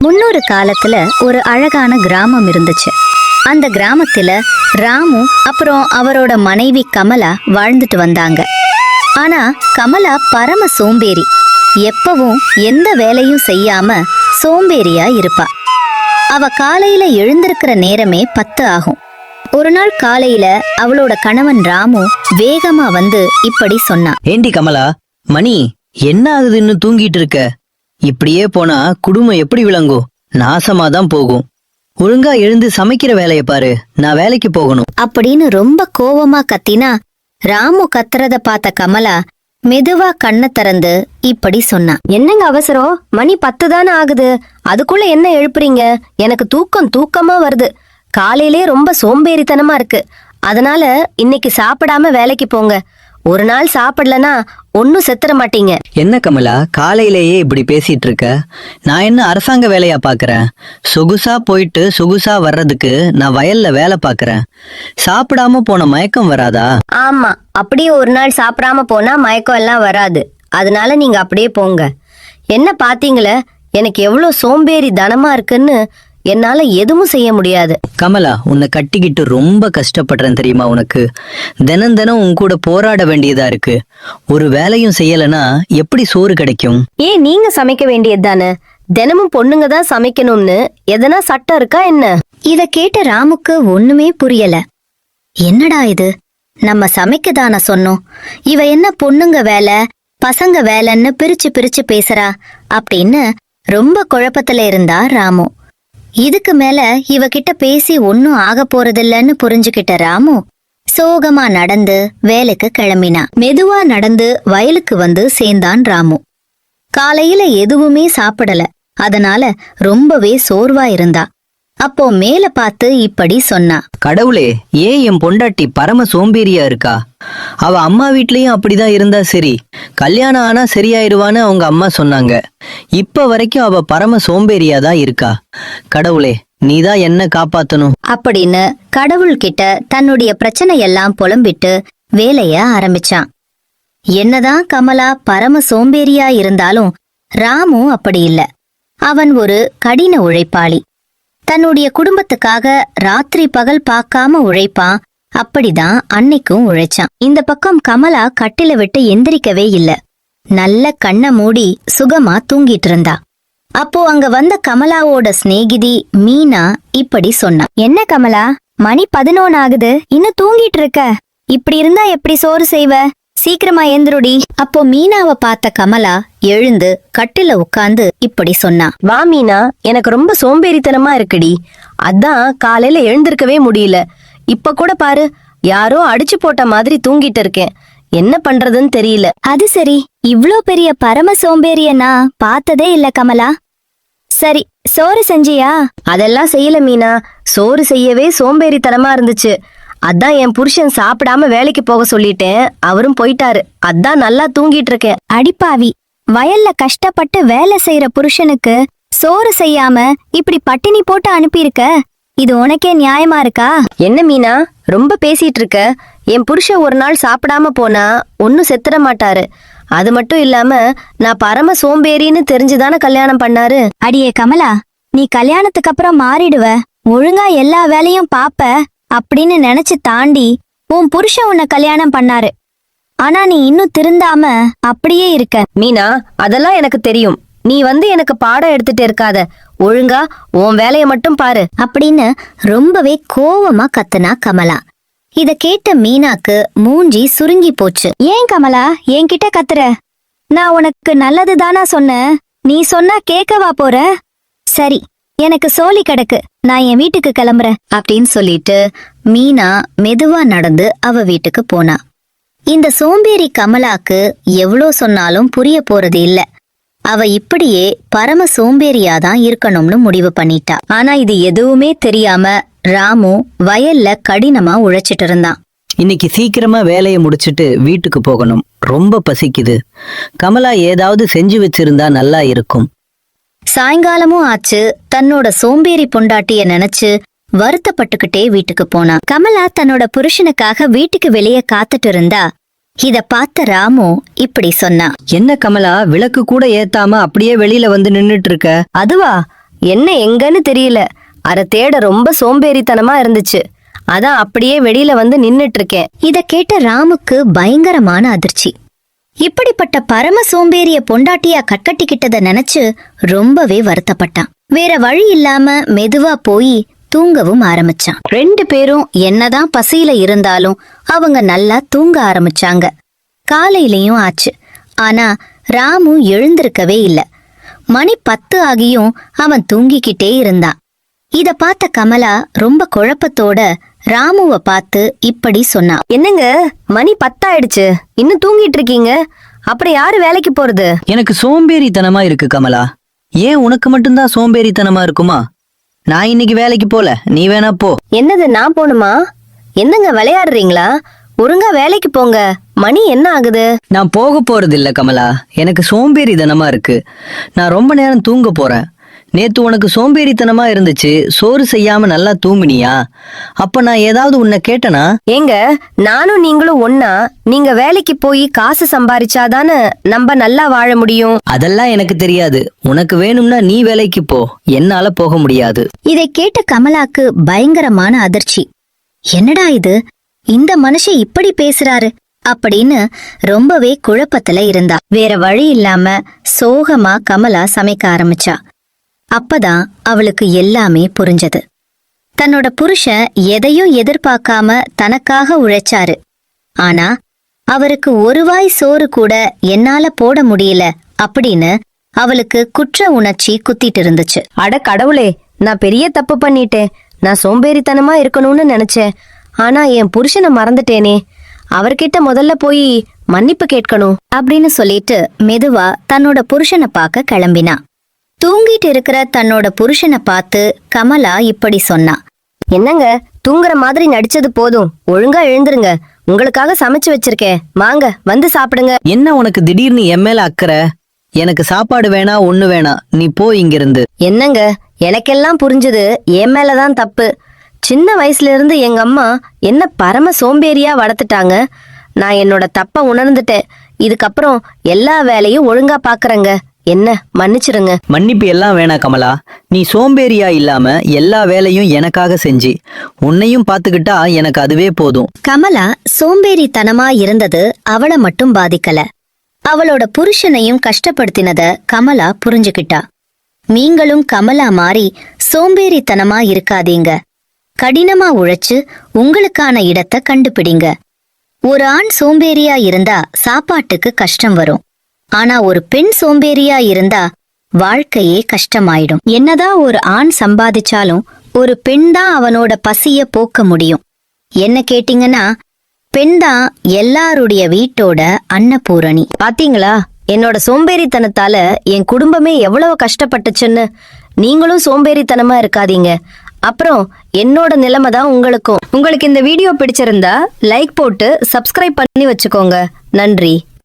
முன்னொரு காலத்துல ஒரு அழகான கிராமம் இருந்துச்சு. அந்த கிராமத்துல ராமு அப்புறம் அவரோட மனைவி கமலா வாழ்ந்துட்டு வந்தாங்க. ஆனா கமலா பரம சோம்பேறி. எப்பவும் எந்த வேலையும் செய்யாம சோம்பேறியா இருப்பா. அவ காலையில எழுந்திருக்கிற நேரமே 10 ஆகும். ஒரு நாள் காலையில அவளோட கணவன் ராமு வேகமா வந்து இப்படி சொன்னான். ஏண்டி கமலா, மணி என்ன ஆகுதுன்னு தூங்கிட்டு இருக்க? இப்படியே போனா குடும்பம் எப்படி விளங்கும்? நாசமாதான் போகும். ஒழுங்கா எழுந்து சமைக்கிற வேலைய பாரு, நான் வேலைக்கு போகணும் அப்படின்னு ரொம்ப கோவமா கத்தினா, ராமு கத்துறத பார்த்த கமலா மெதுவா கண்ணை திறந்து இப்படி சொன்னான். என்னங்க அவசரம்? மணி 10 தானே ஆகுது, அதுக்குள்ள என்ன எழுப்புறீங்க? எனக்கு தூக்கமா வருது. காலையிலே ரொம்ப சோம்பேறித்தனமா இருக்கு. அதனால இன்னைக்கு சாப்பிடாம வேலைக்கு போங்க. ஒரு நாள் சாப்பிடலனா ஒன்னும் செத்துற மாட்டீங்க. என்ன கமலா, காலையிலேயே இப்படி பேசிட்டு இருக்க? நான் என்ன அரசாங்க வேலையா பாக்குறேன்? சொகுசா போயிட்டு சொகுசா வர்றதுக்கு நான் வயல்ல வேலை பாக்குறேன். சாப்பிடாம போன மயக்கம் வராதா? ஆமா, அப்படியே ஒரு நாள் சாப்பிடாம போனா மயக்கம் எல்லாம் வராது. அதனால நீங்க அப்படியே போங்க. என்ன பாத்தீங்களே, எனக்கு எவ்வளவு சோம்பேறி தனமா இருக்குன்னு. என்னால எதுவும் செய்ய முடியாது. கமலா, உன்னை கட்டிக்கிட்டு ரொம்ப கஷ்டப்படுறேன் தெரியுமா உனக்கு? தினம் தினம் உன் கூட போராட வேண்டியதா இருக்கு. ஒரு வேலையும் செய்யலனா எப்படி சோறு கிடைக்கும்? ஏன் நீங்க சமைக்க வேண்டியது தானே? தினமும் பொண்ணுங்க தான் சமைக்கணும்னு எதனா சட்டம் இருக்கா என்ன? இத கேட்ட ராமுக்கு ஒண்ணுமே புரியல. என்னடா இது, நம்ம சமைக்க தானே சொன்னோம், இவ என்ன பொண்ணுங்க வேலை பசங்க வேலைன்னு பிரிச்சு பிரிச்சு பேசுறா அப்படின்னு ரொம்ப குழப்பத்துல இருந்தா ராமு. இதுக்கு மேல இவகிட்ட பேசி ஒன்னும் ஆக போறதில்லன்னு புரிஞ்சுகிட்ட ராமு சோகமா நடந்து வேலைக்கு கிளம்பினா. மெதுவா நடந்து வயலுக்கு வந்து சேர்ந்தான் ராமு. காலையில எதுவுமே சாப்பிடல. அதனால ரொம்பவே சோர்வா இருந்தா. அப்போ மேல பார்த்து இப்படி சொன்னா. கடவுளே, ஏன் என் பொண்டாட்டி பரம சோம்பேறியா இருக்கா? அவ அம்மா வீட்லயும் அப்படிதான் இருந்தா சரி, கல்யாணம் ஆனா சரியாயிடுவான்னு அவங்க அம்மா சொன்னாங்க. இப்ப வரைக்கும் அவ பரம சோம்பேறியா தான் இருக்கா. கடவுளே, நீதான் என்ன காப்பாத்தணும் அப்படின்னு கடவுள்கிட்ட தன்னுடைய பிரச்சனையெல்லாம் புலம்பிட்டு வேலைய ஆரம்பிச்சான். என்னதான் கமலா பரம சோம்பேறியா இருந்தாலும் ராமு அப்படி இல்ல. அவன் ஒரு கடின உழைப்பாளி. தன்னுடைய குடும்பத்துக்காக ராத்திரி பகல் பார்க்காம உழைப்பான். அப்படிதான் அன்னைக்கும் உழைச்சான். இந்த பக்கம் கமலா கட்டில விட்டு எந்திரிக்கவே இல்ல. நல்ல கண்ணை மூடி சுகமா தூங்கிட்டு இருந்தா. அப்போ அங்க வந்த கமலாவோட சிநேகிதி மீனா இப்படி சொன்னா. என்ன கமலா, மணி 11 ஆகுது, இன்னும் தூங்கிட்டு இருக்க? இப்படி இருந்தா எப்படி சோறு செய்வ? சீக்கிரமா எந்திருடி. அப்போ மீனாவை பார்த்த கமலா எழுந்து கட்டில உட்கார்ந்து இப்படி சொன்னா. வா மீனா, எனக்கு ரொம்ப சோம்பேறித்தனமா இருக்குடி. அதான் காலையில எழுந்திருக்கவே முடியல. இப்ப கூட பாரு, யாரோ அடிச்சு போட்ட மாதிரி தூங்கிட்டு இருக்கேன். என்ன பண்றதுன்னு தெரியல. அது சரி, இவ்ளோ பெரிய பரம சோம்பேறிய நான் பார்த்ததே இல்ல கமலா. சரி, சோறு செஞ்சியா? அதெல்லாம் செய்யல மீனா. சோறு செய்யவே சோம்பேறித்தனமா இருந்துச்சு. அதான் என் புருஷன் சாப்பிடாம வேலைக்கு போக சொல்லிட்டேன். அவரும் போயிட்டாரு. அதான் நல்லா தூங்கிட்டு இருக்கேன். அடிப்பாவி, வயல்ல கஷ்டப்பட்டு வேலை செய்யற புருஷனுக்கு சோறு செய்யாம இப்படி பட்டினி போட்டு அனுப்பியிருக்க. இது உனக்கே நியாயமா இருக்கா? என்ன மீனா, ரொம்ப பேசிட்டு இருக்க? என் புருஷன் ஒரு நாள் சாப்பிடாம போனா ஒன்னும் செத்துற மாட்டாரு. அது மட்டும் இல்லாம நான் பரம சோம்பேறின்னு தெரிஞ்சுதானே கல்யாணம் பண்ணாரு. அடியே கமலா, நீ கல்யாணத்துக்கு அப்புறம் மாறிடுவ, ஒழுங்கா எல்லா வேலையும் பாப்ப அப்படின்னு நினைச்சு தாண்டி உன் புருஷன் உன்னை கல்யாணம் பண்ணாரு. ஆனா நீ இன்னும் திருந்தாம அப்படியே இருக்க. மீனா, அதெல்லாம் எனக்கு தெரியும். நீ வந்து எனக்கு பாடம் எடுத்துட்டு இருக்காத. ஒழுங்கா உன் வேலைய மட்டும் பாரு அப்படின்னு ரொம்பவே கோவமா கத்துனா கமலா. இத கேட்ட மீனாக்கு மூஞ்சி சுருங்கி போச்சு. ஏன் கமலா என்கிட்ட கத்துற? நான் உனக்கு நல்லது தானா சொன்னேன், நீ சொன்னா கேட்கவா போற? சரி, எனக்கு சோலி கிடக்கு, நான் என் வீட்டுக்கு கிளம்புறேன் அப்படின்னு சொல்லிட்டு மீனா மெதுவா நடந்து அவ வீட்டுக்கு போனா. இந்த சோம்பேறி கமலாக்கு எவ்வளோ சொன்னாலும் புரிய போறது இல்ல. அவ இப்படியே பரம சோம்பேறியாதான் இருக்கணும்னு முடிவு பண்ணிட்டா. ஆனா இது எதுவுமே தெரியாம ராமு வயல்ல கடினமா உழைச்சிட்டு இருந்தான். இன்னைக்கு சீக்கிரமா வேலையை முடிச்சிட்டு வீட்டுக்கு போகணும். ரொம்ப பசிக்குது. கமலா ஏதாவது செஞ்சு வச்சிருந்தா நல்லா இருக்கும். சாயங்காலமும் ஆச்சு. தன்னோட சோம்பேறி பொண்டாட்டிய நினைச்சு வருத்தப்பட்டுக்கிட்டே வீட்டுக்கு போனா. கமலா தன்னோட புருஷனுக்காக வீட்டுக்கு வெளியே காத்துட்டு இருந்தா. இத பார்த்த ராமு இப்படி சொன்னா. என்ன கமலா, விளக்கு கூட ஏத்தாம அப்படியே வெளியில வந்து நின்னுட்டு இருக்க? அதுவா, என்ன எங்கன்னு தெரியல. அத தேட ரொம்ப சோம்பேறித்தனமா இருந்துச்சு. அதான் அப்படியே வெளியில வந்து நின்னுட்டு இருக்கேன். இத கேட்ட ராமுக்கு பயங்கரமான அதிர்ச்சி. இப்படிப்பட்ட பரம சோம்பேறிய பொண்டாட்டியா கட்கட்டிக்கிட்டத நினைச்சு ரொம்பவே வருத்தப்பட்டான். வேற வழி இல்லாம மெதுவா போய் தூங்கவும் ஆரம்பிச்சான். 2 பேரும் என்னதான் பசியில இருந்தாலும் அவங்க நல்லா தூங்க ஆரம்பிச்சாங்க. காலையிலயும் ஆச்சு. ஆனா ராமு எழுந்திருக்கவே இல்ல. மணி 10 ஆகியும் அவன் தூங்கிக்கிட்டே இருந்தான். இத பார்த்த கமலா ரொம்ப குழப்பத்தோட ராமுவ பார்த்து இப்படி சொன்னான். என்னங்க, மணி 10 ஆயிடுச்சு, இன்னும் தூங்கிட்டு இருக்கீங்க? அப்புறம் யாரு வேலைக்கு போறது? எனக்கு சோம்பேறித்தனமா இருக்கு கமலா. ஏன் உனக்கு மட்டும்தான் சோம்பேறித்தனமா இருக்குமா? நான் இன்னைக்கு வேலைக்கு போல, நீ வேணா போ. என்னது, நான் போணுமா? என்னங்க விளையாடுறீங்களா? ஒழுங்கா வேலைக்கு போங்க. மணி என்ன ஆகுது? நான் போக போறது இல்ல கமலா. எனக்கு சோம்பேறித்தனமா இருக்கு. நான் ரொம்ப நேரம் தூங்க போறேன். நேத்து உனக்கு சோம்பேறித்தனமா இருந்துச்சு, சோறு செய்யாம நல்லா தூங்குனியா? அப்ப நான் ஏதாவது உன்னை கேட்டனா? ஏங்க, நானும் நீங்களும் ஒன்னா? நீங்க வேலைக்கு போய் காசு சம்பாரிச்சாதானே நம்ம நல்லா வாழ முடியும். அதெல்லாம் எனக்கு தெரியாது. உனக்கு வேணும்னா நீ வேலைக்கு போ, என்னால போக முடியாது. இதை கேட்ட கமலாக்கு பயங்கரமான அதிர்ச்சி. என்னடா இது, இந்த மனுஷன் இப்படி பேசுறாரு அப்படின்னு ரொம்பவே குழப்பத்துல இருந்தா. வேற வழி இல்லாம சோகமா கமலா சமைக்க ஆரம்பிச்சா. அப்பதான் அவளுக்கு எல்லாமே புரிஞ்சது. தன்னோட புருஷன் எதையும் எதிர்பார்க்காம தனக்காக உழைச்சாரு. ஆனா அவருக்கு ஒரு வாய் சோறு கூட என்னால போட முடியல அப்படின்னு அவளுக்கு குற்ற உணர்ச்சி குத்திட்டு இருந்துச்சு. அட கடவுளே, நான் பெரிய தப்பு பண்ணிட்டேன். நான் சோம்பேறித்தனமா இருக்கணும்னு நினைச்சேன். ஆனா என் புருஷனை மறந்துட்டேனே. அவர்கிட்ட முதல்ல போய் மன்னிப்பு கேட்கணும் அப்படின்னு சொல்லிட்டு மெதுவா தன்னோட புருஷனை பார்க்க கிளம்பினா. தூங்கிட்டு இருக்கிற தன்னோட புருஷனை பார்த்து கமலா இப்படி சொன்னா. என்னங்க, தூங்குற மாதிரி நடிச்சது போதும், ஒழுங்கா எழுந்துருங்க. உங்களுக்காக சமைச்சு வச்சிருக்கேன், வாங்க வந்து சாப்பிடுங்க. என்ன உனக்கு திடீர்னு என் மேல அக்கறை? எனக்கு சாப்பாடு வேணா, ஒண்ணு வேணா, நீ போ இங்கிருந்து. என்னங்க, எனக்கெல்லாம் புரிஞ்சது என் மேலதான் தப்பு. சின்ன வயசுல இருந்து எங்க அம்மா என்ன பரம சோம்பேறியா வளர்த்துட்டாங்க. நான் என்னோட தப்ப உணர்ந்துட்டேன். இதுக்கப்புறம் எல்லா வேலையும் ஒழுங்கா பாக்குறேங்க. என்ன மன்னிச்சிருங்க. மன்னிப்பு எல்லாம் வேணா கமலா. நீ சோம்பேறியா இல்லாம எல்லா வேலையும் எனக்காக செஞ்சு உன்னையும் பாத்துக்கிட்டா எனக்கு அதுவே போதும். கமலா சோம்பேறித்தனமா இருந்தது அவளை மட்டும் பாதிக்கல, அவளோட புருஷனையும் கஷ்டப்படுத்தினத கமலா புரிஞ்சுக்கிட்டா. நீங்களும் கமலா மாறி சோம்பேறித்தனமா இருக்காதீங்க. கடினமா உழைச்சு உங்களுக்கான இடத்தை கண்டுபிடிங்க. ஒரு ஆண் சோம்பேறியா இருந்தா சாப்பாட்டுக்கு கஷ்டம் வரும். ஆனா ஒரு பெண் சோம்பேறியா இருந்தா வாழ்க்கையே கஷ்டமாயிடும். என்னதான் ஒரு ஆண் சம்பாதிச்சாலும் ஒரு பெண் தான் அவனோட பசிய போக்க முடியும். என்ன கேட்டீங்கன்னா, பெண் தான் எல்லாருடைய வீட்டோட அன்னபூரணி. பாத்தீங்களா, என்னோட சோம்பேறித்தனத்தால என் குடும்பமே எவ்வளவு கஷ்டப்பட்டுச்சுன்னு. நீங்களும் சோம்பேறித்தனமா இருக்காதீங்க. அப்புறம் என்னோட நிலைமை தான் உங்களுக்கும். உங்களுக்கு இந்த வீடியோ பிடிச்சிருந்தா லைக் போட்டு சப்ஸ்கிரைப் பண்ணி வச்சுக்கோங்க. நன்றி.